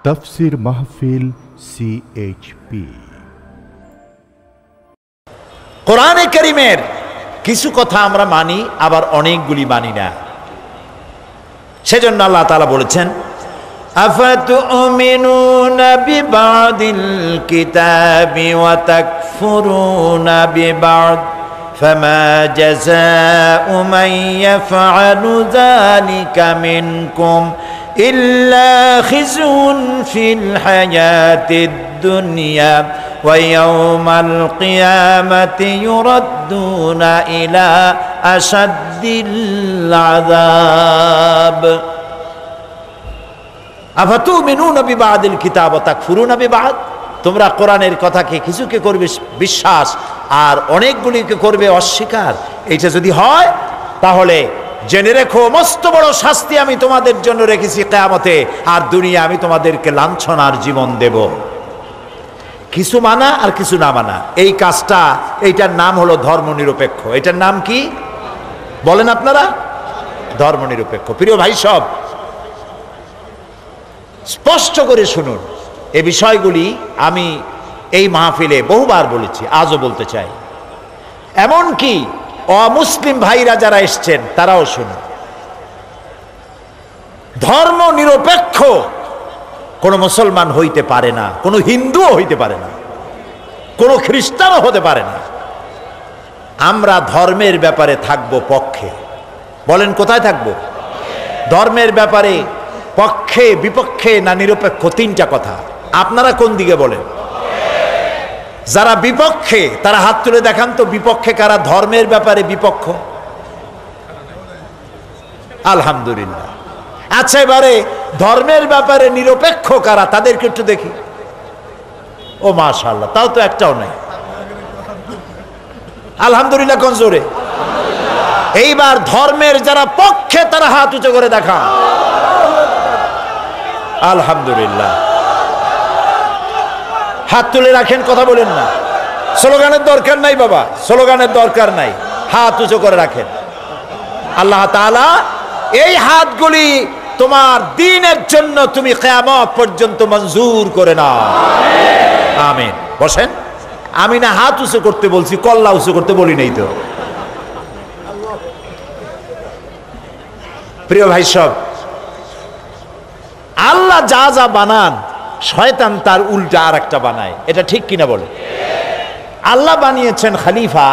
তাফসীর মাহফিল CHP। কোরআনে কারীমের কিছু কথা আমরা মানি, আবার অনেকগুলি মানি না। সেজন্য আল্লাহ তাআলা বলেছেন, আফাতুমিনুনা বিবাদিল কিতাবি ওয়া তাকফুরুনা বিবাদ ফামা জাযাউ মান ইয়াফআলু যালিকা মিনকুম ইল্লা খিজুন ফিল হায়াতিদ দুনিয়া ওয়া ইয়াউমাল কিয়ামাতি ইউরাদ্দুনা ইলা আশাদ্দিল আযাব। আফাতুমিনুনা বিবাদিল কিতাব ওয়া তাকফুরুনা বিবাদ, তোমরা কোরআনের কথাকে কিছুকে করবে বিশ্বাস আর অনেকগুলিকে করবে অস্বীকার। এটা যদি হয় তাহলে জেনে রেখো মস্ত বড় শাস্তি আমি তোমাদের জন্য রেখেছি কিয়ামতে, আর দুনিয়া আমি তোমাদেরকে লাঞ্ছনার জীবন দেব। কিছু মানা আর কিছু না মানা, এই কাজটা, এইটার নাম হলো ধর্মনিরপেক্ষ। এটার নাম কি বলেন আপনারা? ধর্মনিরপেক্ষ। প্রিয় ভাই সব, স্পষ্ট করে শুনুন, এই বিষয়গুলি আমি এই মাহফিলে বহুবার বলেছি, আজও বলতে চাই। এমনকি অমুসলিম ভাইরা যারা এসছেন তারাও শুনুন। ধর্ম নিরপেক্ষ কোন মুসলমান হইতে পারে না, কোন হিন্দুও হইতে পারে না, কোন খ্রিস্টানও হতে পারে না। আমরা ধর্মের ব্যাপারে থাকব পক্ষে। বলেন কোথায় থাকব? ধর্মের ব্যাপারে পক্ষে, বিপক্ষে না নিরপেক্ষ? তিনটা কথা। আপনারা কোন দিকে বলেন? যারা বিপক্ষে তারা হাত তুলে দেখান তো, বিপক্ষে কারা ধর্মের ব্যাপারে বিপক্ষ? আলহামদুলিল্লাহ। আচ্ছা, এবারে ধর্মের ব্যাপারে নিরপেক্ষ কারা তাদেরকে একটু দেখি। ও মাশাআল্লাহ, তাও তো একটাও নাই। আলহামদুলিল্লাহ কোন জোরে? এইবার ধর্মের যারা পক্ষে তারা হাত উঁচু করে দেখান। আলহামদুলিল্লাহ। হাত তুলে রাখেন, কথা বলেন না। স্লোগানের দরকার নাই বাবা, স্লোগানের দরকার নাই, হাত উঁচু করে রাখেন। আল্লাহ তাআলা এই হাতগুলি তোমার দ্বীনের জন্য তুমি কিয়ামত পর্যন্ত মঞ্জুর করে নাও। আমিন। বসেন। আমি না হাত উঁচু করতে বলছি, কল্লা উঁচু করতে বলি নাই তো। প্রিয় ভাই সব, আল্লাহ যা যা বানান শয়তান তার উল্টা আর একটা বানায়, এটা ঠিক কিনা বলে? আল্লাহ বানিয়েছেন খলিফা,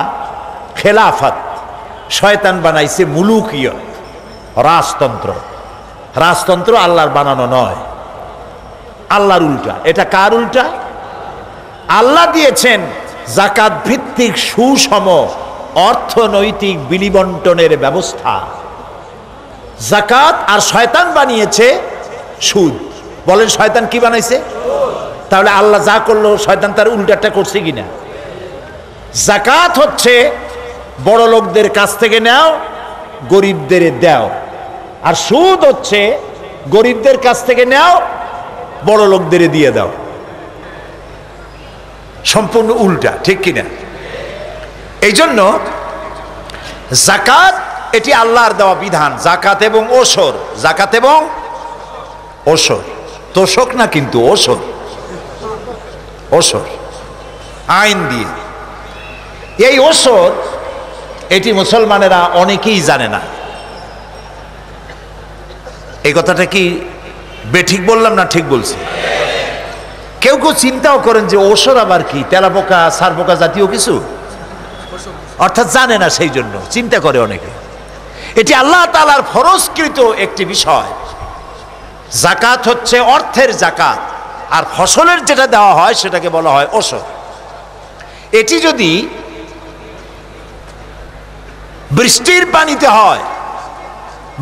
খেলাফত, শয়তান বানাইছে মুলুকিয়ত, রাজতন্ত্র। রাজতন্ত্র আল্লাহর বানানো নয়, আল্লাহর উল্টা। এটা কার উল্টা? আল্লাহ দিয়েছেন যাকাত ভিত্তিক সুষম অর্থনৈতিক বিলিবন্টনের ব্যবস্থা, যাকাত, আর শয়তান বানিয়েছে সুদ। বলেন শয়তান কি বানাইছে? তাহলে আল্লাহ যা করলো শয়তান তার উল্টাটা করছে কিনা? যাকাত হচ্ছে বড় লোকদের কাছ থেকে নাও, গরিবদের দাও, আর সুদ হচ্ছে গরিবদের কাছ থেকে নাও, বড় লোকদের দিয়ে দাও। সম্পূর্ণ উল্টা, ঠিক কিনা? এই জন্য যাকাত এটি আল্লাহর দেওয়া বিধান। যাকাত এবং ওসর, যাকাত এবং ওসর, তোষক না কিন্তু, ওসর, ওসর আইন দিয়ে। এই ওসর, এটি মুসলমানেরা অনেকেই জানে না। এই কথাটা কি বেঠিক বললাম না ঠিক বলছি? কেউ কেউ চিন্তাও করেন যে ওসর আবার কি, তেলাপোকা সারপোকা জাতীয় কিছু, অর্থাৎ জানে না, সেই জন্য চিন্তা করে অনেকে। এটি আল্লাহ তাআলার ফরজকৃত একটি বিষয়। যাকাত হচ্ছে অর্থের যাকাত, আর ফসলের যেটা দেওয়া হয় সেটাকে বলা হয় ওসর। এটি যদি বৃষ্টির পানিতে হয়,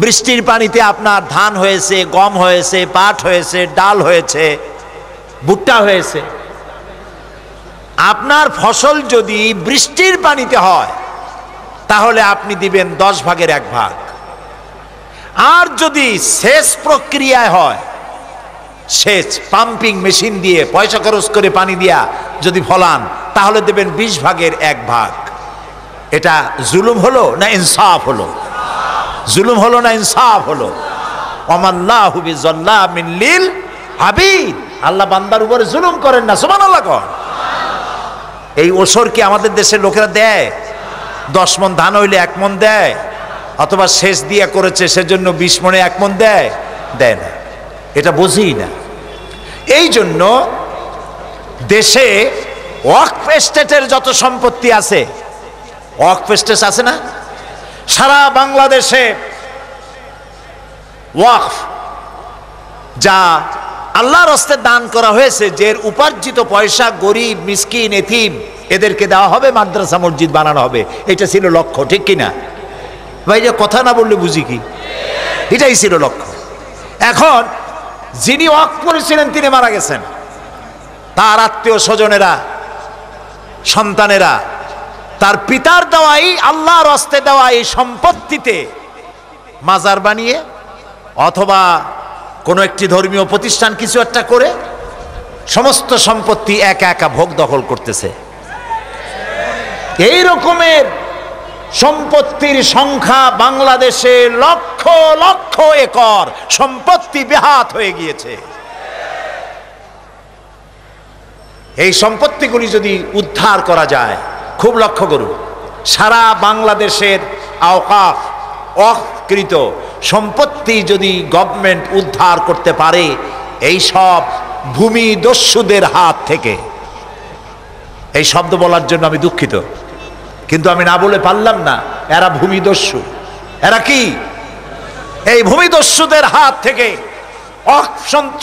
বৃষ্টির পানিতে আপনার ধান হয়েছে, গম হয়েছে, পাট হয়েছে, ডাল হয়েছে, ভুট্টা হয়েছে, আপনার ফসল যদি বৃষ্টির পানিতে হয় তাহলে আপনি দিবেন 10 ভাগের 1 ভাগ। আর যদি সেচ প্রক্রিয়ায় হয়, সেচ পাম্পিং মেশিন দিয়ে পয়সা খরচ করে পানি দিয়া যদি ফলান, তাহলে দেবেন 20 ভাগের 1 ভাগ। এটা জুলুম হলো না ইনসাফ হলো? জুলুম হলো না ইনসাফ হলো? ওমাল্লাহু বিযাল্লামিন লিল আবিদ, আল্লাহ বান্দার উপরে জুলুম করেন না, সুবহানাল্লাহ কর। এই ওসর কি আমাদের দেশের লোকেরা দেয়? 10 মণ ধান হইলে 1 মণ দেয়, অথবা শেষ দিয়ে করেছে সেজন্য 20 মণে 1 মণ দেয়? দেয় না। এটা বুঝি না। এই জন্য দেশে ওয়াকফ এস্টেটের যত সম্পত্তি আছে, ওয়াকফ এস্টেট আছে না, সারা বাংলাদেশে ওয়াকফ যা আল্লাহর রাস্তায় দান করা হয়েছে, যে উপার্জিত পয়সা গরিব মিসকিন এতিম এদেরকে দেওয়া হবে, মাদ্রাসা মসজিদ বানানো হবে, এটা ছিল লক্ষ্য, ঠিক কিনা ভাই? যে কথা না বললে বুঝি কি? এটাই ছিল লক্ষ্য। এখন যিনি ওয়াকফ করেছিলেন তিনি মারা গেছেন, তার আত্মীয় স্বজনেরা, সন্তানেরা তার পিতার দেওয়াই আল্লাহর রাস্তায় দেওয়া এই সম্পত্তিতে মাজার বানিয়ে অথবা কোনো একটি ধর্মীয় প্রতিষ্ঠান কিছু একটা করে সমস্ত সম্পত্তি একা একা ভোগ দখল করতেছে। এই রকমের সম্পত্তির সংখ্যা বাংলাদেশে লক্ষ লক্ষ একর সম্পত্তি বেহাত হয়ে গিয়েছে। এই সম্পত্তিগুলি যদি উদ্ধার করা যায়, খুব লক্ষ্য করুন, সারা বাংলাদেশের আওকাফ অকৃত সম্পত্তি যদি গভর্নমেন্ট উদ্ধার করতে পারে এই সব ভূমিদস্যুদের হাত থেকে, এই শব্দ বলার জন্য আমি দুঃখিত, কিন্তু আমি না বলে পারলাম না, এরা ভূমিদস্যু। এরা কি? এই ভূমিদস্যুদের হাত থেকে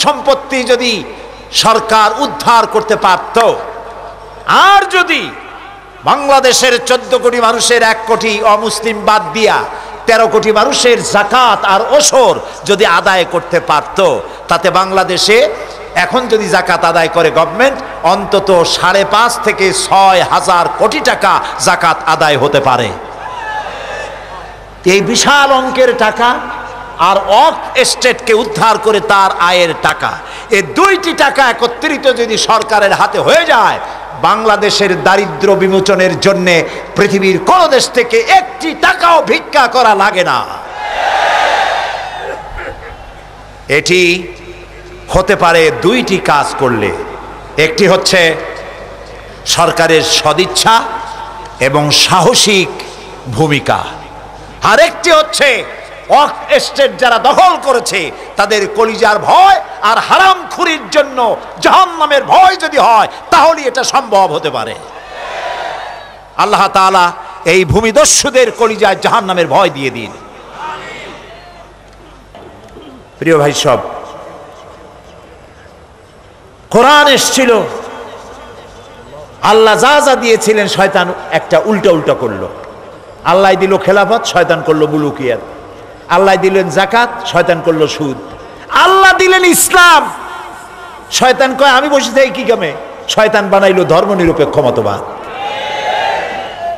সম্পত্তি যদি সরকার উদ্ধার করতে পারত, আর যদি বাংলাদেশের 14 কোটি মানুষের 1 কোটি অমুসলিম বাদ দিয়া 13 কোটি মানুষের যাকাত আর ওসর যদি আদায় করতে পারত, তাতে বাংলাদেশে এখন যদি যাকাত আদায় করে গভর্নমেন্ট, অন্তত 5.5 থেকে 6 হাজার কোটি টাকা যাকাত আদায় হতে পারে। এই বিশাল অঙ্কের টাকা আর ওয়াকফ এস্টেটকে উদ্ধার করে তার আয়ের টাকা, এই দুইটি টাকা একত্রিত যদি সরকারের হাতে হয়ে যায়, বাংলাদেশের দারিদ্র বিমোচনের জন্য পৃথিবীর কোন দেশ থেকে 1টি টাকাও ভিক্ষা করা লাগে না। এটি হতে পারে 2টি কাজ করলে। একটি হচ্ছে সরকারের সদিচ্ছা এবং সাহসিক ভূমিকা, আর একটি হচ্ছে ওয়াকফ এস্টেট যারা দখল করেছে তাদের কলিজার ভয় আর হারামখুরির জন্য জাহান্নামের ভয় যদি হয়, তাহলে এটা সম্ভব হতে পারে। আল্লাহ তাআলা এই ভূমিদস্যুদের কলিজায় জাহান্নামের ভয় দিয়ে দিন। প্রিয় ভাই সব, কোরআন এসেছিল, আল্লাহ যা যা দিয়েছিলেন শয়তান একটা উল্টা উল্টা করলো। আল্লাহ দিল খেলাফত, শয়তান করলো মুলুকিয়াত। আল্লাহ দিলেন যাকাত, শয়তান করলো সুদ। আল্লাহ দিলেন ইসলাম, শয়তান কয় আমি বসে থাকি কি কামে? শয়তান বানাইলো ধর্ম নিরপেক্ষ মতবাদ।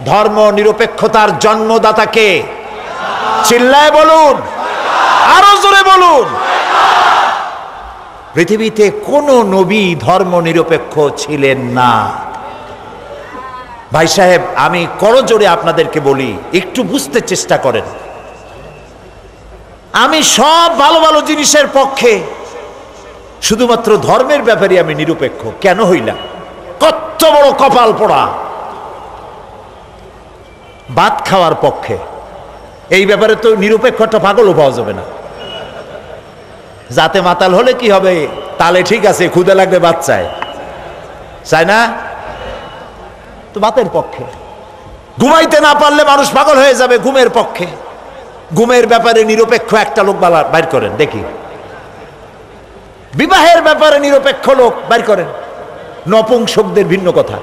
ধর্ম নিরপেক্ষতার জন্মদাতাকে চিল্লায় বলুন, আরো জোরে বলুন। পৃথিবীতে কোন নবী ধর্ম নিরপেক্ষ ছিলেন না। ভাই সাহেব, আমি করজোড়ে আপনাদেরকে বলি, একটু বুঝতে চেষ্টা করেন। আমি সব ভালো ভালো জিনিসের পক্ষে, শুধুমাত্র ধর্মের ব্যাপারে আমি নিরপেক্ষ কেন হইলাম? কত বড় কপাল পোড়া! ভাত খাওয়ার পক্ষে, এই ব্যাপারে তো নিরপেক্ষটা পাগলও পাওয়া যাবে না। যাতে মাতাল হলে কি হবে? তালে ঠিক আছে, ক্ষুধা লাগবে ভাত চায়, চায় না তো ভাতের পক্ষে। ঘুমাইতে না পারলে মানুষ পাগল হয়ে যাবে, ঘুমের পক্ষে। ঘুমের ব্যাপারে নিরপেক্ষ একটা লোক বাইর করেন দেখি। বিবাহের ব্যাপারে নিরপেক্ষ লোক বাইর করেন। নপুংসকদের ভিন্ন কথা।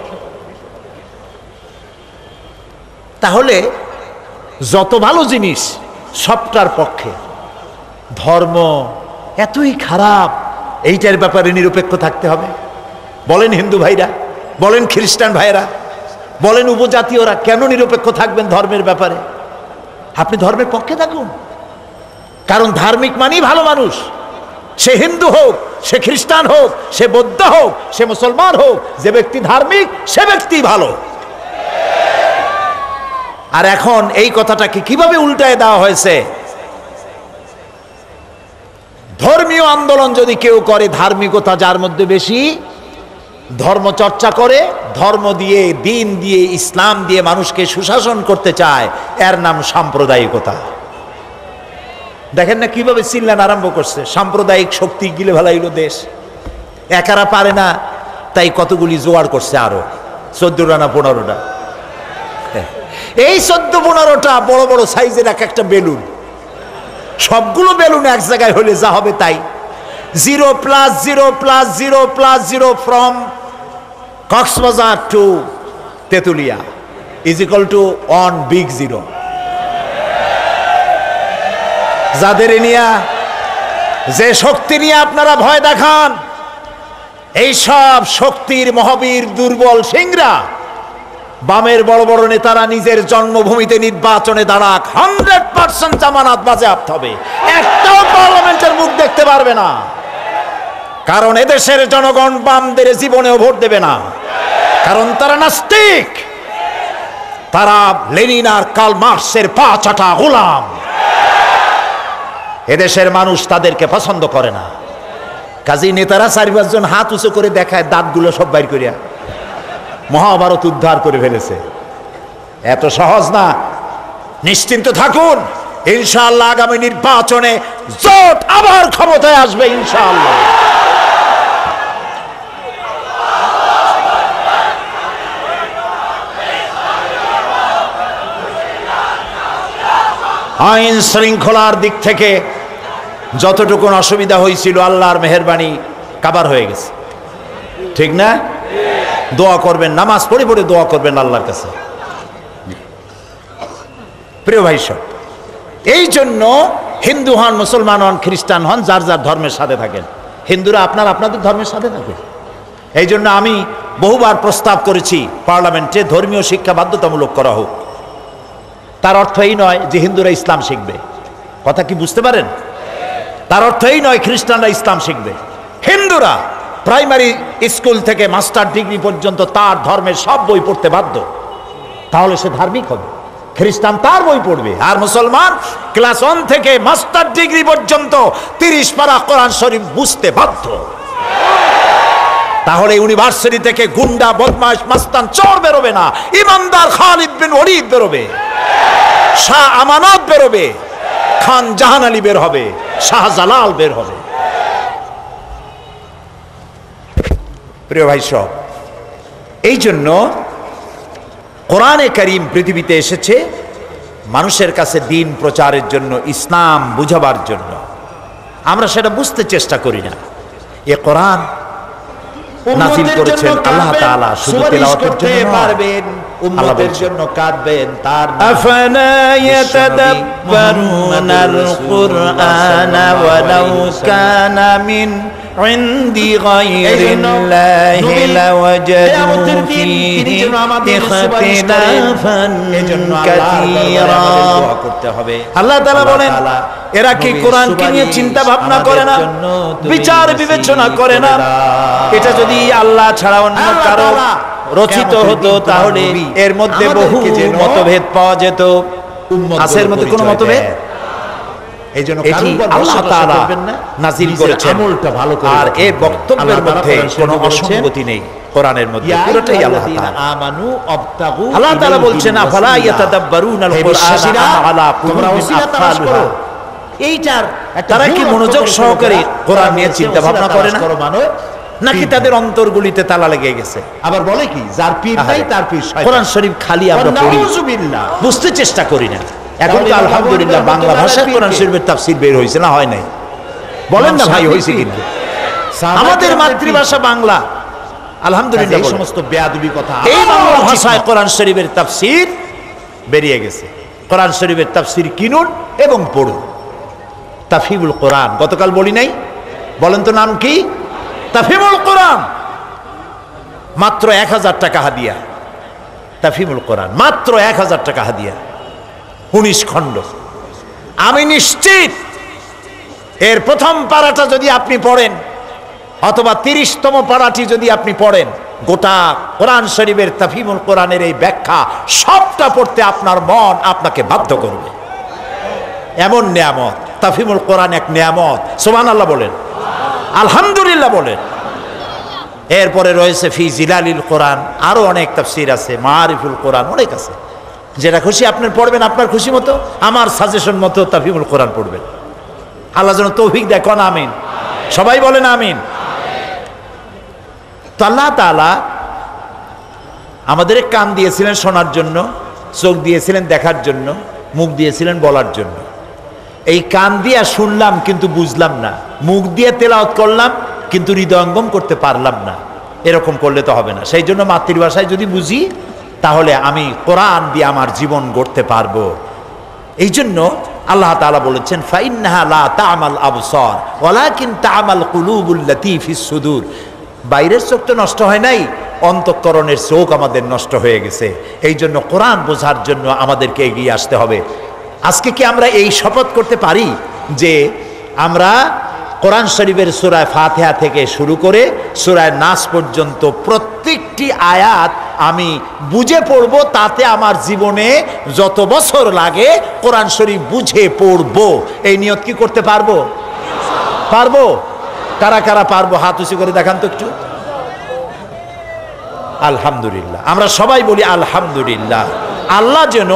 তাহলে যত ভালো জিনিস সবটার পক্ষে। ধর্ম এতই খারাপ, এইটার ব্যাপারে নিরপেক্ষ থাকতে হবে? বলেন হিন্দু ভাইরা, বলেন খ্রিস্টান ভাইরা, বলেন উপজাতীয়রা, কেন নিরপেক্ষ থাকবেন ধর্মের ব্যাপারে? আপনি ধর্মের পক্ষে থাকুন, কারণ ধার্মিক মানেই ভালো মানুষ। সে হিন্দু হোক, সে খ্রিস্টান হোক, সে বৌদ্ধ হোক, সে মুসলমান হোক, যে ব্যক্তি ধার্মিক সে ব্যক্তি ভালো। আর এখন এই কথাটাকে কিভাবে উল্টায় দেওয়া হয়েছে? ধর্মীয় ধর্মীয় আন্দোলন যদি কেউ করে, ধার্মিকতা যার মধ্যে বেশি, ধর্ম চর্চা করে, ধর্ম দিয়ে, দিন দিয়ে, ইসলাম দিয়ে মানুষকে সুশাসন করতে চায়, এর নাম সাম্প্রদায়িকতা। দেখেন না কিভাবে চিল্লান আরম্ভ করছে, সাম্প্রদায়িক শক্তি গিলে ফেলাইল দেশ, একারা পারে না, তাই কতগুলি জোগাড় করছে আরো 14টা না 15টা। এই 14-15টা বড় বড় সাইজের এক একটা বেলুন, সবগুলো বেলুন এক জায়গায় হলে যা হবে তাই। 0+0+0+0 from Cox's Bazar to Tetulia is equal to 1 big 0। যাদের নিয়ে, যে শক্তি নিয়ে আপনারা ভয় দেখান, এই সব শক্তির মহাবীর দুর্বল সিংরা, বামের বড় বড় নেতারা নিজের জন্মভূমিতে নির্বাচনে দাঁড়াক, 100% জামানত বাজেয়াপ্ত হবে, একটাও পার্লামেন্টের মুখ দেখতে পারবে না। কারণ এদেশের জনগণ বামদের জীবনেও ভোট দেবে না, কারণ তারা নাস্তিক, তারা লেনিন আর কার্ল মার্কসের পা চাটা গোলাম। এদেশের মানুষ তাদেরকে পছন্দ করে না। কাজী নেতারা 4-5 জন হাত উঁচু করে দেখায়, দাঁতগুলো সব বাইর করিয়া মহাভারত উদ্ধার করে ফেলেছে। এত সহজ না। নিশ্চিন্ত থাকুন, ইনশাআল্লাহ আগামী নির্বাচনে জোট আবার ক্ষমতায় আসবে ইনশাআল্লাহ। আইন শৃঙ্খলার দিক থেকে যতটুকু অসুবিধা হয়েছিল, আল্লাহর মেহেরবানি কাবার হয়ে গেছে, ঠিক না? দোয়া করবেন, নামাজ পড়ে পড়ে দোয়া করবেন আল্লাহর কাছে। প্রিয় ভাই সব, এই জন্য হিন্দু হন, মুসলমান হন, খ্রিস্টান হন, যার যার ধর্মের সাথে থাকেন। হিন্দুরা আপনাদের ধর্মের সাথে থাকে। এই জন্য আমি বহুবার প্রস্তাব করেছি পার্লামেন্টে ধর্মীয় শিক্ষা বাধ্যতামূলক করা হোক। তার অর্থ এই নয় যে হিন্দুরা ইসলাম শিখবে, কথা কি বুঝতে পারেন? তার অর্থ এই নয় খ্রিস্টানরা ইসলাম শিখবে। হিন্দুরা প্রাইমারি স্কুল থেকে মাস্টার ডিগ্রি পর্যন্ত তার ধর্মের সব বই পড়তে বাধ্য, তাহলে সে ধার্মিক হবে। খ্রিস্টান তার বই পড়বে, আর মুসলমান ক্লাস 1 থেকে মাস্টার ডিগ্রি পর্যন্ত 30 পারা কোরআন শরীফ বুঝতে বাধ্য। তাহলে ইউনিভার্সিটি থেকে গুন্ডা, বদমাশ, মাস্তান, চোর বেরোবে না, ইমানদার খালিদ বিন ওয়ালিদ বেরোবে, শাহ আমানত বেরোবে, খান জাহান আলী বের হবে, শাহজালাল বের হবে। প্রিয় ভাই সব, এই জন্য কোরআনে কারীম পৃথিবীতে এসেছে মানুষের কাছে দিন প্রচারের জন্য, ইসলাম বুঝাবার জন্য। আমরা সেটা বুঝতে চেষ্টা করি না। এ কোরআন নাযিল করেছেন আল্লাহ তাআলা শুধু তেলাওয়াতের জন্য পারবেন, উম্মতের জন্য কাঁদবেন। তার আফালা ইয়াতাদাব্বারুনাল কুরআনা ওয়ালাউ কানা মিন ইনদি গায়রিল্লাহি লাওয়াজাদু ফীহি ইখতিলাফান কাসীরা। আল্লাহ তাআলা বলেন, এরা কি কোরআনকে নিয়ে চিন্তা ভাবনা করে না, বিচার বিবেচনা করে না? এটা যদি আল্লাহ ছাড়া অন্য কারো রচিত হতো তাহলে এর মধ্যে বহু মতভেদ পাওয়া যেত। আছে এর মধ্যে কোনো মতভেদ? এই জন্য আল্লাহ তাআলা নাযিল করেছেন, আর এই বক্তব্যের মধ্যে কোনো অসঙ্গতি নেই। কোরআনের মধ্যে পুরোটাই আল্লাহ তাআলা আমানু আবতাগু। আল্লাহ তাআলা বলছেন, আফালা ইয়াতাদাব্বারুনাল কুরআনা আলা কুলুবিন আকফালুহা। এইটার তারা কি মনোযোগ সহকারে কোরআন নিয়ে চিন্তা ভাবনা করে না, নাকি তাদের অন্তরগুলিতে তালা লেগে গেছে? আবার বলে কি, যার পীর নাই তার পীর শয়তান। কোরআন শরীফ খালি আমরা পড়ি, বুঝতে চেষ্টা করি না। এখন তো আলহামদুলিল্লাহ বাংলা ভাষায় কোরআন শরীফের তাফসীর বের হয়েছে, না হয় নাই? বলেন না ভাই, হয়েছে কিন্তু। আমাদের মাতৃভাষা বাংলা, আলহামদুলিল্লাহ। এই সমস্ত বেয়াদবি কথা, এই বাংলা ভাষায় কোরআন শরীফের তাফসীর বেরিয়ে গেছে। কোরআন শরীফের তাফসীর কিনুন এবং পড়ুন। তাফহিমুল কোরআন গতকাল বলি নাই? বলেন তো নাম কি? তাফহিমুল কোরআন, মাত্র 1000 টাকা হাদিয়া। তাফহিমুল কোরআন মাত্র 1000 টাকা হাদিয়া, 19 খণ্ড। আমি নিশ্চিত এর প্রথম পারাটা যদি আপনি পড়েন, অথবা 30তম পারাটি যদি আপনি পড়েন, গোটা কোরআন শরীফের তাফহিমুল কোরআনের এই ব্যাখ্যা সবটা পড়তে আপনার মন আপনাকে বাধ্য করবে। এমন নিয়ামত, তাফহিমুল কোরআন এক নিয়ামত। সুবহানাল্লাহ বলেন। আলহামদুলিল্লাহ বলেন। এরপরে রয়েছে ফি জিলালিল কোরআন, আরো অনেক তাফসীর আছে, মারিফুল কোরআন অনেক আছে। যেটা খুশি আপনি পড়বেন আপনার খুশি মতো, আমার সাজেশন মতো তাফহিমুল কোরআন পড়বেন। আল্লাহ যেন তৌফিক দেয়, কোন আমিন, সবাই বলেন আমিন। তো আল্লাহ তাআলা আমাদের কান দিয়েছিলেন শোনার জন্য, চোখ দিয়েছিলেন দেখার জন্য, মুখ দিয়েছিলেন বলার জন্য। এই কান দিয়ে শুনলাম কিন্তু বুঝলাম না, মুখ দিয়ে তেলাওয়াত করলাম কিন্তু হৃদয়ঙ্গম করতে পারলাম না, এরকম করলে তো হবে না। সেই জন্য মাতৃভাষায় যদি বুঝি তাহলে আমি কোরআন দিয়ে আমার জীবন গড়তে পারবো। এই জন্য আল্লাহ তাআলা বলেছেন ফাইন্নাহা লা তা'মাল আবসার ওয়ালাকিন তা'মাল কুলুবুল্লাতী ফিস সুদূর। বাইরের চোখ তো নষ্ট হয় নাই, অন্তঃকরণের চোখ আমাদের নষ্ট হয়ে গেছে। এই জন্য কোরআন বোঝার জন্য আমাদেরকে এগিয়ে আসতে হবে। আজকে কি আমরা এই শপথ করতে পারি যে আমরা কোরআন শরীফের সূরা ফাতিহা থেকে শুরু করে সূরা নাস পর্যন্ত প্রত্যেকটি আয়াত আমি বুঝে পড়ব, তাতে আমার জীবনে যত বছর লাগে কোরআন শরীফ বুঝে পড়ব, এই নিয়ত কি করতে পারবো? পারবো? কারা কারা পারবো হাত উঁচু করে দেখান তো একটু। আলহামদুলিল্লাহ, আমরা সবাই বলি আলহামদুলিল্লাহ। আল্লাহ যেন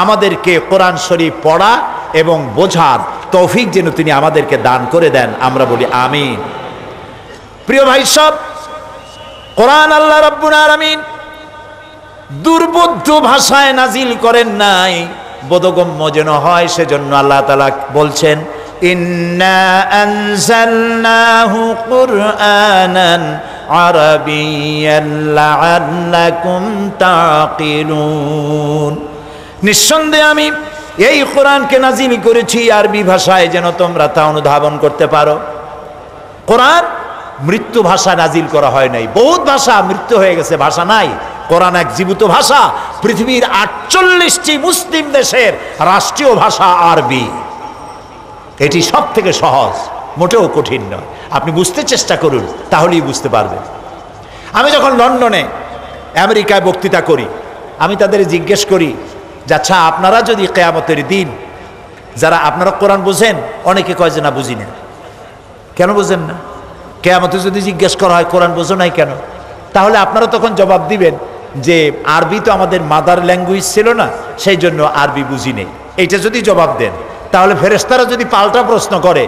আমাদেরকে কোরআন শরীফ পড়া এবং বোঝার তৌফিক যেন তিনি আমাদেরকে দান করে দেন, আমরা বলি আমিন। প্রিয় ভাই সব, কোরআন আল্লাহ রাব্বুল আলামিন দুর্বোধ্য ভাষায় নাজিল করেন নাই, বোধগম্য যেন হয় সেজন্য আল্লাহ তাআলা বলছেন ইন্না আনজালনাহু কুরআনান আরাবিয়্যান লাআল্লাকুম তাকিলুন। নিঃসন্দেহে আমি এই কোরআনকে নাজিল করেছি আরবি ভাষায় যেন তোমরা তা অনুধাবন করতে পারো। কোরআন মৃত্যু ভাষা নাজিল করা হয় নাই। বহুত ভাষা মৃত্যু হয়ে গেছে, ভাষা নাই। কোরআন এক জীবিত ভাষা। পৃথিবীর 48টি মুসলিম দেশের রাষ্ট্রীয় ভাষা আরবি। এটি সব থেকে সহজ, মোটেও কঠিন নয়। আপনি বুঝতে চেষ্টা করুন, তাহলেই বুঝতে পারবেন। আমি যখন লন্ডনে আমেরিকায় বক্তৃতা করি, আমি তাদের জিজ্ঞেস করি যে আচ্ছা আপনারা যদি কিয়ামতের দিন যারা আপনারা কোরআন বোঝেন, অনেকে কয় যে না বুঝি না। কেন বোঝেন না? কিয়ামতে যদি জিজ্ঞেস করা হয় কোরআন বোঝো নাই কেন, তাহলে আপনারা তখন জবাব দিবেন যে আরবি তো আমাদের মাদার ল্যাঙ্গুয়েজ ছিল না, সেই জন্য আরবি বুঝি নেই। এইটা যদি জবাব দেন, তাহলে ফেরেশতারা যদি পাল্টা প্রশ্ন করে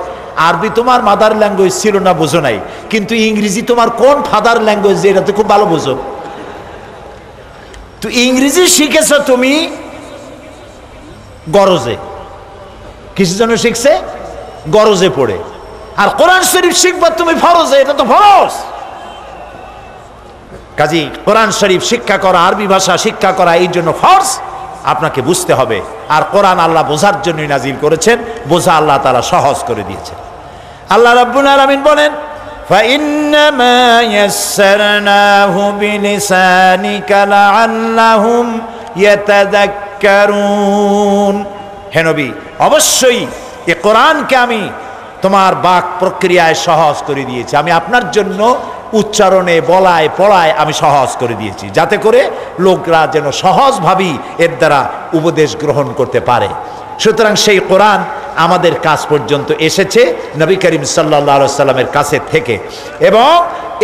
আরবি তোমার মাদার ল্যাঙ্গুয়েজ ছিল না, বোঝো নাই, কিন্তু ইংরেজি তোমার কোন ফাদার ল্যাঙ্গুয়েজ, এটা তো খুব ভালো বোঝো। তো ইংরেজি শিখেছ তুমি গরজে, কিসের জন্য শিখছে? গরজে পড়ে। আর কোরআন শরীফ শিখবা তুমি ফরজে, এটা তো ফরজ। কাজী কোরআন শরীফ শিক্ষা করা, আরবি ভাষা শিক্ষা করা এই জন্য ফরজ, আপনাকে বুঝতে হবে। আর কোরআন আল্লাহ বোঝার জন্যই নাজিল করেছেন, বোঝা আল্লাহ তাআলা সহজ করে দিয়েছেন। আল্লাহ রাব্বুল আলামিন বলেন فَإِنَّمَا يَسَّرْنَاهُ بِلِسَانِكَ لَعَلَّهُمْ يَتَذَكَّرُونَ। হে নবী, অবশ্যই এ কোরআনকে আমি তোমার বাক প্রক্রিয়ায় সহজ করে দিয়েছি। আমি আপনার জন্য উচ্চারণে, বলায়, পড়ায় আমি সহজ করে দিয়েছি, যাতে করে লোকরা যেন সহজভাবেই এর দ্বারা উপদেশ গ্রহণ করতে পারে। সুতরাং সেই কোরআন আমাদের কাছ পর্যন্ত এসেছে নবী করিম সাল্লাল্লাহু আলাইহি সাল্লামের কাছে থেকে, এবং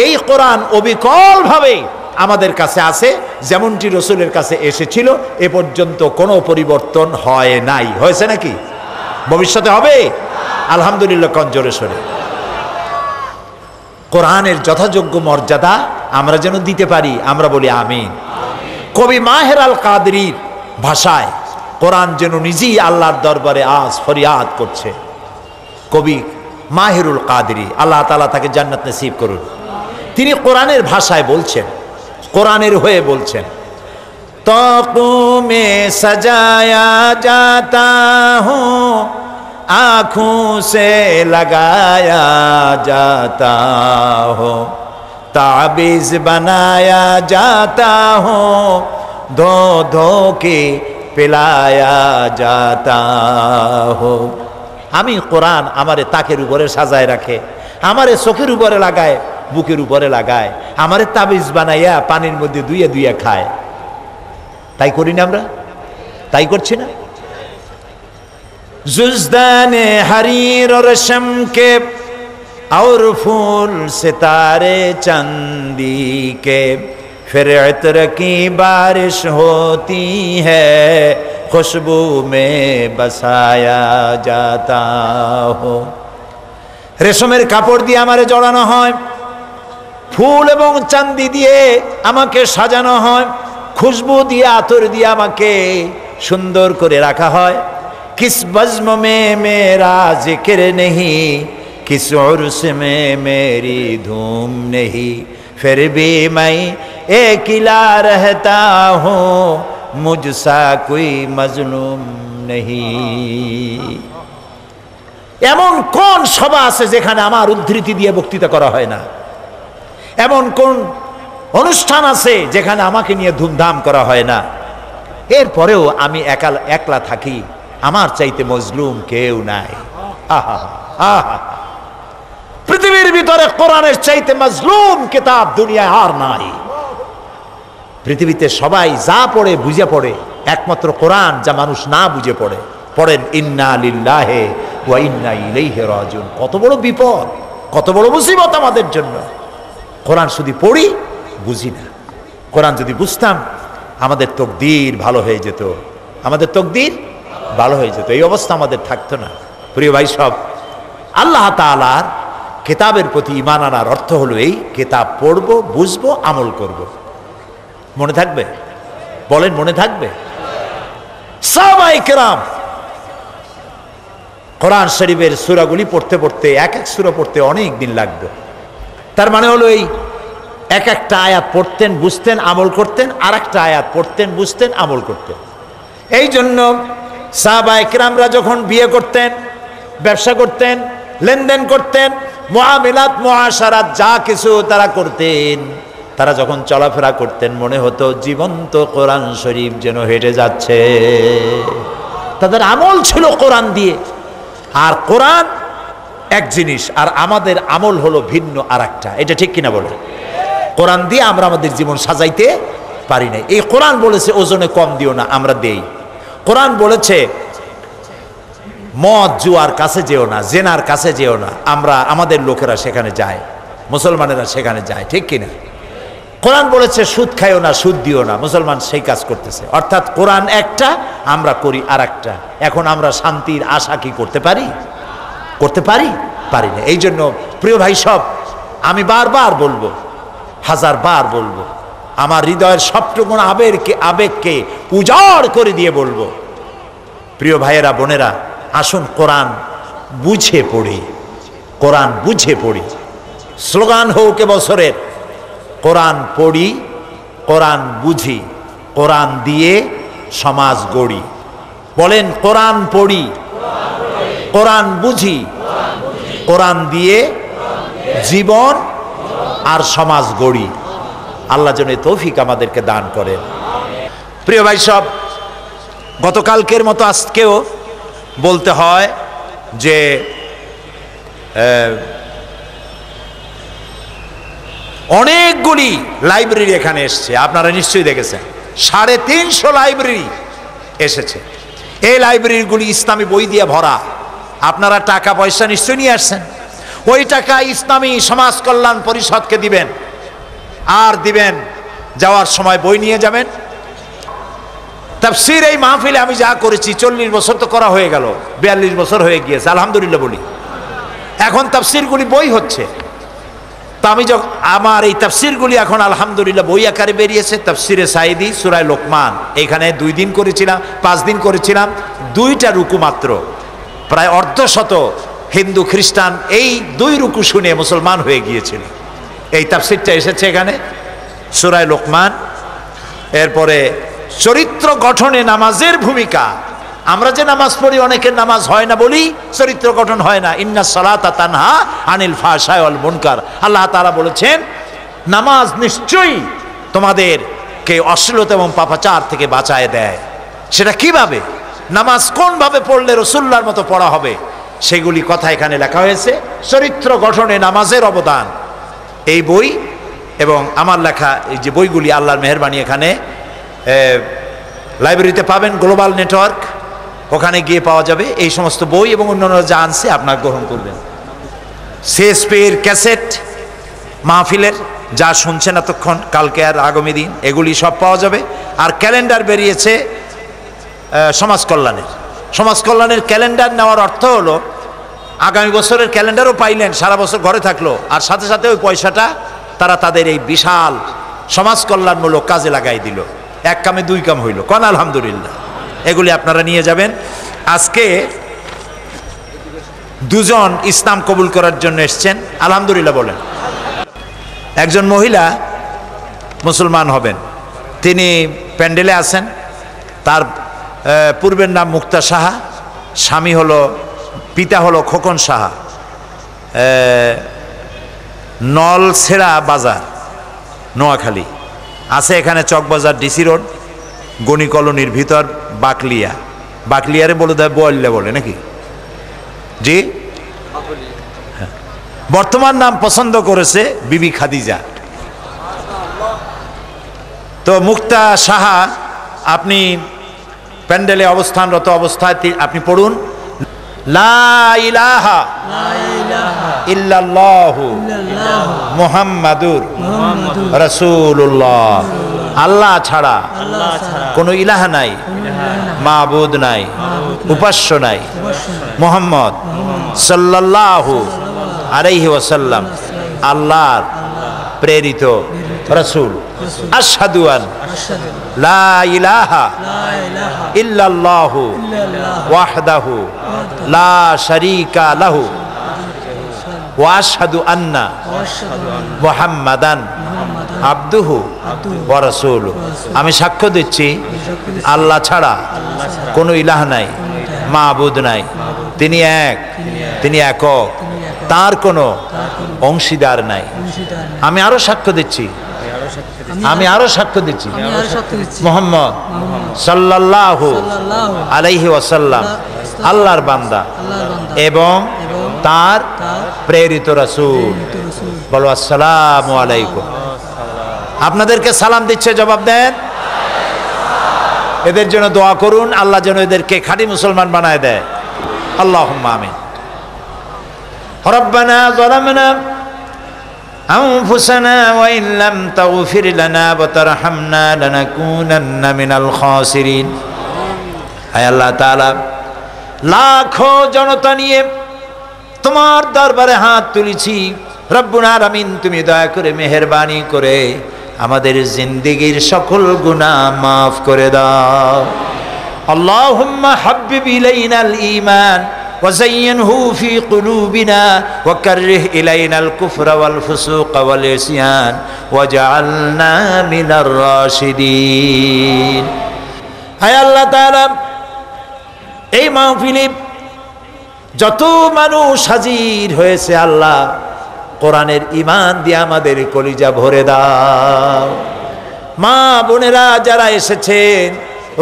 এই কোরআন অবিকলভাবে আমাদের কাছে আছে, যেমনটি রসুলের কাছে এসেছিল এ পর্যন্ত কোনো পরিবর্তন হয় নাই। হয়েছে নাকি? ভবিষ্যতে হবে? আলহামদুলিল্লাহ কোন জোরে সরে। কোরআনের যথাযোগ্য মর্যাদা আমরা যেন দিতে পারি, আমরা বলি আমিন। কবি মাহের আল কাদরির ভাষায় কোরআন যেন নিজেই আল্লাহর দরবারে আজ ফরিয়াদ করছে। কবি মাহেরুল কাদরি, আল্লাহ তাআলা তাকে জান্নাত নসিব করুন, তিনি কোরআনের ভাষায় বলছেন, কোরআনের হয়ে বলছেন তকু মে সাজায়া জাতা হুঁ आँखों से लगाया जाता हो, ताबीज बनाया जाता हो, धो धो के पिलाया जाता हो। আমি কোরআন আমারে তাকের উপরে সাজায় রাখে, আমারে চোখের উপরে লাগায়, বুকের উপরে লাগায়, আমারে তাবিজ বানাইয়া পানির মধ্যে দুইয়া দুইয়া খায়। তাই করি না আমরা? তাই করছি না? जुज़दाने हरीर और रेशम के और फूल सितारे चांदी के, फिर इत्र की बारिश होती है, खुशबू में बसाया जाता हो। রেশমের কাপড় দিয়ে আমারে জড়ানো হয়, ফুল এবং চাঁদি দিয়ে আমাকে সাজানো হয়, খুশবু দিয়ে আতর দিয়ে আমাকে সুন্দর করে রাখা হয়। কিস বজ্ম মে মেরা জিকির নেহি, किस उर्स में मेरी धूम नहीं, फिर भी मैं अकेला रहता हूँ, मुझसा कोई मजलूम नहीं। এমন কোন সভা আছে যেখানে আমার উদ্ধৃতি দিয়ে বক্তৃতা করা হয় না? এমন কোন অনুষ্ঠান আছে যেখানে আমাকে নিয়ে ধুমধাম করা হয় না? এরপরেও আমি একলা থাকি, আমার চাইতে মজলুম কেউ নাই। আহা আহা, পৃথিবীর ভিতরে কোরআনের চাইতে মাজলুম কিতাব দুনিয়ায় আর নাই। পৃথিবীতে সবাই যা পড়ে বুঝে পড়ে, একমাত্র কোরআন যা মানুষ না বুঝে পড়ে। পড়েন ইন্না লিল্লাহি ওয়া ইন্না ইলাইহি রাজিউন। কত বড় বিপদ, কত বড় মুসিবত আমাদের জন্য। কোরআন শুধু পড়ি, বুঝি না। কোরআন যদি বুঝতাম আমাদের তকদির ভালো হয়ে যেত, আমাদের তকদির ভালো হয়ে যেত, এই অবস্থা আমাদের থাকতো না। প্রিয় ভাই সব, আল্লাহ তাআলার কিতাবের প্রতি ঈমান আনার অর্থ হলো এই, কিতাব পড়বো, বুঝবো, আমল করব। মনে থাকবে? বলেন মনে থাকবে? সাহাবায়ে কেরাম কোরআন শরীফের সূরাগুলি পড়তে পড়তে, এক এক সূরা পড়তে অনেক দিন লাগতো। তার মানে হলো এই, এক একটা আয়াত পড়তেন, বুঝতেন, আমল করতেন, আর একটা আয়াত পড়তেন, বুঝতেন, আমল করতেন। এই জন্য সাহাবায়ে কেরামরা যখন বিয়ে করতেন, ব্যবসা করতেন, লেনদেন করতেন, মুআমিলাত মুআশারাত যা কিছু তারা করতেন, তারা যখন চলাফেরা করতেন মনে হতো জীবন্ত কোরআন শরীফ যেন হেঁটে যাচ্ছে। তাদের আমল ছিল কোরআন দিয়ে। আর কোরআন এক জিনিস, আর আমাদের আমল হলো ভিন্ন আর একটা। এটা ঠিক কিনা বলে? কোরআন দিয়ে আমরা আমাদের জীবন সাজাইতে পারি না। এই কোরআন বলেছে ওজনে কম দিও না, আমরা দেই। কোরআন বলেছে মদ জুয়ার কাছে যেও না, জেনার কাছে যেও না, আমরা আমাদের লোকেরা সেখানে যায়, মুসলমানেরা সেখানে যায়, ঠিক কিনা? কোরআন বলেছে সুদ খাইও না, সুদ দিও না, মুসলমান সেই কাজ করতেছে। অর্থাৎ কোরআন একটা, আমরা করি আর একটা। এখন আমরা শান্তির আশা কি করতে পারি? করতে পারি? পারি না। এই জন্য প্রিয় ভাই সব, আমি বারবার বলবো, হাজারবার বলবো, আমার হৃদয়ের সবটুকু আবেগকে উজাড় করে দিয়ে বলবো, প্রিয় ভাইয়েরা, বোনেরা, আসুন কোরআন বুঝে পড়ি, কোরআন বুঝে পড়ি। স্লোগান হোক এবছরের, কোরআন পড়ি, কোরআন বুঝি, কোরআন দিয়ে সমাজ গড়ি। বলেন কোরআন পড়ি, কোরআন বুঝি, কোরআন দিয়ে জীবন আর সমাজ গড়ি। আল্লাহ যেন তৌফিক আমাদেরকে দান করেন। প্রিয় ভাই সব, গতকালকের মতো আজকেও বলতে হয় যে অনেকগুলি লাইব্রেরি এখানে এসছে, আপনারা নিশ্চয়ই দেখেছেন। 350 লাইব্রেরি এসেছে। এই লাইব্রেরিগুলি ইসলামী বই দিয়ে ভরা। আপনারা টাকা পয়সা নিশ্চয়ই নিয়ে আসছেন, ওই টাকা ইসলামী সমাজ কল্যাণ পরিষদকে দিবেন, আর দিবেন যাওয়ার সময় বই নিয়ে যাবেন। তাফসীর এই মাহফিলে আমি যা করেছি, 40 বছর তো করা হয়ে গেল, 42 বছর হয়ে গিয়েছে, আলহামদুলিল্লাহ বলি। এখন তাফসীরগুলি বই হচ্ছে। তো আমি আমার এই তাফসীরগুলি এখন আলহামদুলিল্লাহ বই আকারে বেরিয়েছে। তাফসীরে সাঈদী, সূরা লোকমান, এখানে 2 দিন করেছিলাম, 5 দিন করেছিলাম, 2টা রুকু মাত্র। প্রায় অর্ধশত হিন্দু খ্রিস্টান এই 2 রুকু শুনে মুসলমান হয়ে গিয়েছিল। এই তাফসীরটা এসেছে এখানে, সূরা লোকমান। এরপরে চরিত্র গঠনে নামাজের ভূমিকা। আমরা যে নামাজ পড়ি, অনেকের নামাজ হয় না বলি চরিত্র গঠন হয় না। ইন্নাস সালাতা তানহা আনিল ফাহশাই ওয়াল মুনকার। আল্লাহ তাআলা বলেছেন নামাজ নিশ্চয়ই তোমাদেরকে অশ্লীলতা এবং পাপাচার থেকে বাঁচায় দেয়। সেটা কিভাবে, নামাজ কোন ভাবে পড়লে রাসূলুল্লাহর মতো পড়া হবে, সেগুলি কথা এখানে লেখা হয়েছে। চরিত্র গঠনে নামাজের অবদান, এই বই এবং আমার লেখা এই যে বইগুলি আল্লাহর মেহেরবানি এখানে লাইব্রেরিতে পাবেন। গ্লোবাল নেটওয়ার্ক, ওখানে গিয়ে পাওয়া যাবে এই সমস্ত বই এবং অন্যান্য যা আনছে আপনারা গ্রহণ করবেন। সিএসপির ক্যাসেট মাহফিলের যা শুনছেন এতক্ষণ, কালকে আর আগামী দিন, এগুলি সব পাওয়া যাবে। আর ক্যালেন্ডার বেরিয়েছে সমাজ কল্যাণের ক্যালেন্ডার নেওয়ার অর্থ হলো আগামী বছরের ক্যালেন্ডারও পাইলেন, সারা বছর ঘরে থাকলো, আর সাথে সাথে ওই পয়সাটা তারা তাদের এই বিশাল সমাজ কল্যাণমূলক কাজে লাগাই দিল। এক কামে দুই কাম হইল, কোন আলহামদুলিল্লাহ। এগুলি আপনারা নিয়ে যাবেন। আজকে দুজন ইসলাম কবুল করার জন্য এসছেন, আলহামদুলিল্লাহ বলেন। একজন মহিলা মুসলমান হবেন, তিনি প্যান্ডেলে আছেন। তার পূর্বের নাম মুক্তা সাহা, স্বামী হলো, পিতা হলো খোকন সাহা। নলছেড়া বাজার, নোয়াখালী আছে, এখানে চকবাজার ডিসি রোড, গণি কলোনির ভিতর বাকলিয়ারে বলে দেয়, বললে বলে নাকি জি। বর্তমান নাম পছন্দ করেছে বিবি খাদিজা। তো মুক্তা সাহা, আপনি প্যান্ডেলে অবস্থানরত অবস্থায় আপনি পড়ুন, লা ইলাহা ইল্লাল্লাহু মুহাম্মাদুর রাসূলুল্লাহ। আল্লাহ ছাড়া কোনো ইলাহা নাই, মাবুদ নাই, উপাস্য নাই। মুহাম্মদ সাল্লাল্লাহু আলাইহি ওয়াসাল্লাম আল্লাহর প্রেরিত রাসূল। আশহাদু আন লা ইলাহা ইল্লাল্লাহু ওয়াহদাহু লা শারীকা লাহু ওয়া আশহাদু আন্না মুহাম্মাদান আবদুহু ওয়া রাসূলুহু। আমি সাক্ষ্য দিচ্ছি আল্লাহ ছাড়া কোনো ইলাহ নাই, মাবুদ নাই, তিনি এক, তিনি একক, তার কোনো অংশীদার নাই। আমি আরো সাক্ষ্য দিচ্ছি মুহাম্মদ সাল্লাল্লাহু আলাইহি ওয়াসাল্লাম আল্লাহর বান্দা এবং তার প্রেরিত রাসূল। বলো আসসালামু আলাইকুম। আপনাদেরকে সালাম দিচ্ছে, জবাব দেন। এদের জন্য দোয়া করুন, আল্লাহ যেন এদেরকে খাঁটি মুসলমান বানায় দেয়। আল্লাহুম্মা আমিন। রব্বানা যালামনা আনফুসানা ওয়া ইন লাম তাগফির লানা ওয়া তারহামনা লানাকুনান্না মিনাল খাসিরিন। হে আল্লাহ তাআলা, লাখো জনতা নিয়ে তোমার দরবারে হাত তুলেছি। রব্বুল আলামিন, তুমি দয়া করে মেহেরবানি করে আমাদের জিন্দেগীর সকল গুনাহ মাফ করে দাও। আল্লাহুম্মা হাব্বিব ইলাইনাল ঈমান وزينه في قلوبنا وكره إلينا الكفر والفسوق والعصيان وجعلنا من الراشدين. হায় আল্লাহ তাআলা, এই মাহফিলে যত মানুষ হাজির হয়েছে আল্লাহ, কোরআনের ঈমান দিয়ে আমাদের কলিজা ভরে দাও। মা বোনেরা যারা এসেছেন,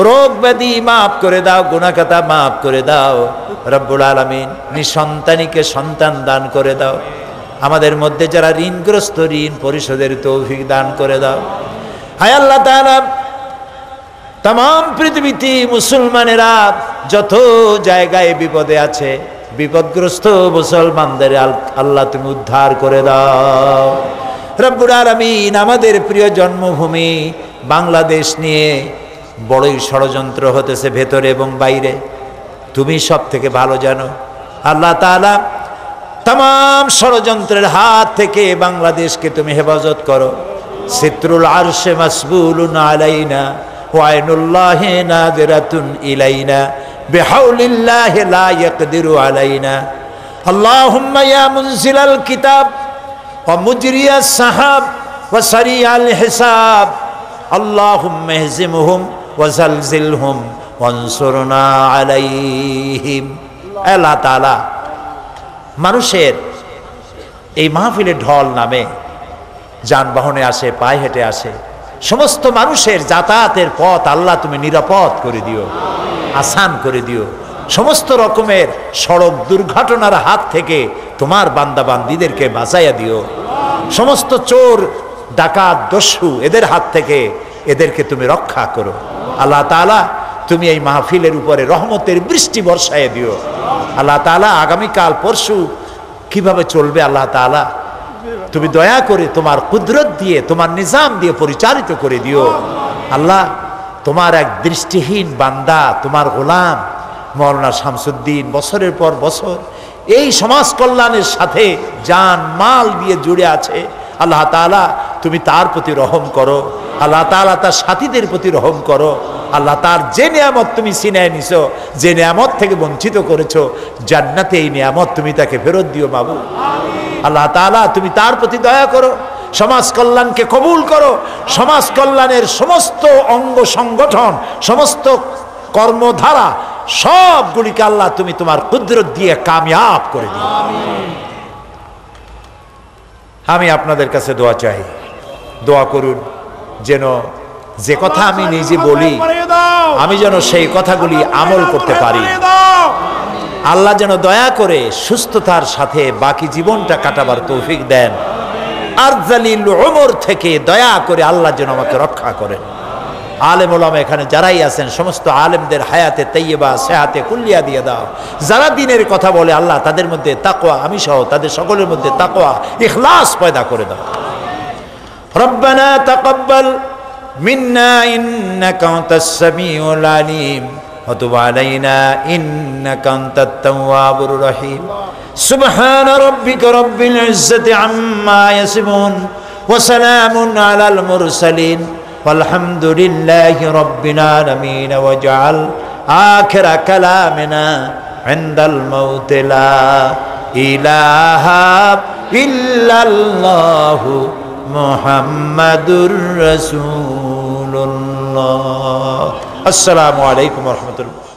রোগ ব্যাধি মাফ করে দাও, গুনাহ খাতা মাফ করে দাও। রব্বুল আলামিন, নিঃসন্তানীকে সন্তান দান করে দাও। আমাদের মধ্যে যারা ঋণগ্রস্ত, ঋণ পরিশোধের তৌফিক দান করে দাও। হায় আল্লাহ তাআলা, तमाम পৃথিবীতে মুসলমানেরা যত জায়গায় বিপদে আছে, বিপদগ্রস্ত মুসলমানদের আল্লাহ তুমি উদ্ধার করে দাও। রব্বুল আলামিন, আমাদের প্রিয় জন্মভূমি বাংলাদেশ নিয়ে বড়ই ষড়যন্ত্র হতেছে ভেতরে এবং বাইরে, তুমি সব থেকে ভালো জানো। আল্লাহ তাআলা, तमाम ষড়যন্ত্রের হাত থেকে বাংলাদেশকে তুমি হেফাজত করো। সিত্রুল আরশে মাসবুলুন আলাইনা ওয়া আইনুল্লাহি নাযিরাতুন ইলাইনা বিহাউলিল্লাহি লা ইয়াকদিরু আলাইনা। আল্লাহুম্মা ইয়া মুনজিলাল কিতাব ওয়া মুজরিয়াস সাহাব ওয়া সারিয়াল হিসাব, আল্লাহুম্মা ইহজিমহুম ওয়া জালজিলহুম ওয়ানসুরনা আলাইহিম। আল্লাহ তাআলা, মানুষের এই মাহফিলে ঢল নামে, যানবাহনে আসে, পায়ে হেঁটে আসে, সমস্ত মানুষের যাতায়াতের পথ আল্লাহ তুমি নিরাপদ করে দিও, আসান করে দিও। সমস্ত রকমের সড়ক দুর্ঘটনার হাত থেকে তোমার বান্দা বান্দীদেরকে বাঁচাইয়া দিও। সমস্ত চোর, ডাকাত, দস্যু এদের হাত থেকে এদেরকে তুমি রক্ষা করো। আল্লাহ তাআলা, তুমি এই মাহফিলের উপরে রহমতের বৃষ্টি বর্ষায় দিও। আল্লাহ তাআলা, আগামীকাল পরশু কিভাবে চলবে আল্লাহ তাআলা তুমি দয়া করে তোমার কুদরত দিয়ে তোমার নিজাম দিয়ে পরিচালিত করে দিও। আল্লাহ তোমার এক দৃষ্টিহীন বান্দা তোমার গোলাম মাওলানা শামসুদ্দিন বছরের পর বছর এই সমাজ কল্যাণের সাথে জান মাল দিয়ে জুড়ে আছে। আল্লাহ তাআলা তুমি তার প্রতি রহম করো, আল্লাহ তাআলা তার সাথীদের প্রতি রহম করো। আল্লাহ তার যে নিয়ামত তুমি ছিনিয়ে নিছো, যে নিয়ামত থেকে বঞ্চিত করেছো, জান্নাতে এই নিয়ামত তুমি তাকে ফেরত দিও মাবুদ। আল্লাহ তাআলা তুমি তার প্রতি দয়া করো, সমাজ কল্যাণকে কবুল করো, সমাজ কল্যাণের সমস্ত অঙ্গ সংগঠন সমস্ত কর্মধারা সবগুলিকে আল্লাহ তুমি তোমার কুদরত দিয়ে কামিয়াব করে দিও। আমি আপনাদের কাছে দোয়া চাই, দোয়া করুন যেন যে কথা আমি নিজে বলি আমি যেন সেই কথাগুলি আমল করতে পারি। আল্লাহ যেন দয়া করে সুস্থতার সাথে বাকি জীবনটা কাটাবার তৌফিক দেন। আরজালিল উমর থেকে দয়া করে আল্লাহ যেন আমাকে রক্ষা করেন। আলেম ওলামা এখানে যারাই আছেন সমস্ত আলেমদের হায়াতে তাইয়্যিবা সেহাতে কুল্লিয়া দিয়ে দাও। যারা দ্বীনের কথা বলে আল্লাহ তাদের মধ্যে তাকওয়া, আমি সহ তাদের সকলের মধ্যে তাকওয়া ইখলাস পয়দা করে দাও। রব্বানা তাকাব্বাল মিন্না ইন্নাকা আনতাস সামিউল আলিম ওয়া তুব আলাইনা ইন্নাকা আনতাত তাওয়াবুর রহিম। সুবহানা রাব্বিকা রাব্বিল ইজ্জাতি আম্মা ইয়াসিফুন ওয়া সালামুন আলাল মুরসালিন والحمد لله رب العالمين واجعل آخر كلامنا عند الموت لا إله إلا الله محمد رسول الله. السلام عليكم ورحمة الله.